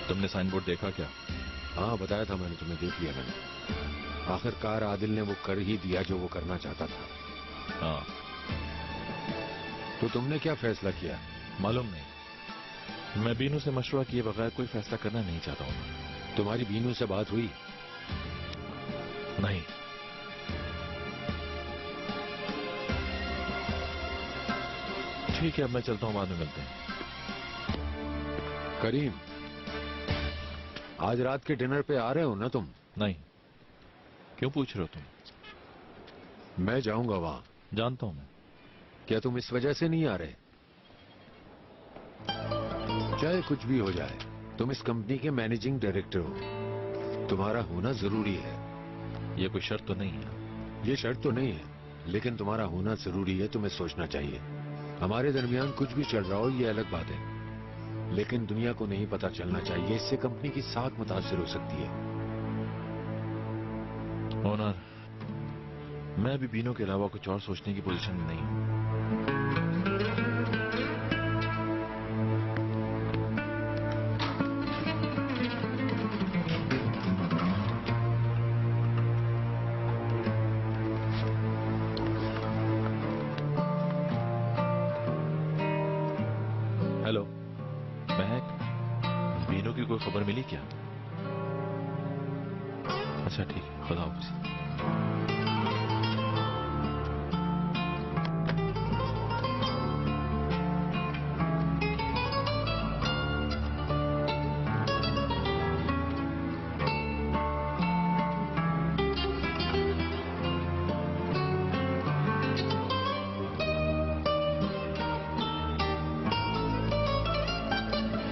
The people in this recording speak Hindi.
तुमने साइन बोर्ड देखा क्या? हाँ बताया था मैंने तुम्हें, देख लिया मैंने। आखिरकार आदिल ने वो कर ही दिया जो वो करना चाहता था। हाँ। तो तुमने क्या फैसला किया? मालूम नहीं, मैं बीनू से मशवरा किए बगैर कोई फैसला करना नहीं चाहता हूँ। तुम्हारी बीनू से बात हुई? नहीं। ठीक है, अब मैं चलता हूँ, बाद में मिलते हैं। करीम, आज रात के डिनर पे आ रहे हो ना तुम? नहीं। क्यों पूछ रहे हो तुम? मैं जाऊंगा वहां। जानता हूं मैं। क्या तुम इस वजह से नहीं आ रहे? चाहे कुछ भी हो जाए, तुम इस कंपनी के मैनेजिंग डायरेक्टर हो, तुम्हारा होना जरूरी है। ये कोई शर्त तो नहीं है? ये शर्त तो नहीं है, लेकिन तुम्हारा होना जरूरी है, तुम्हें सोचना चाहिए। हमारे दरमियान कुछ भी चल रहा हो ये अलग बात है, लेकिन दुनिया को नहीं पता चलना चाहिए, इससे कंपनी की साख मुतासिर हो सकती है। ओनर, मैं अभी बीनू के अलावा कुछ और सोचने की पोजीशन में नहीं हूं। हेलो महक, बीनू की कोई खबर मिली क्या? अच्छा ठीक है, खुदा हाफिज।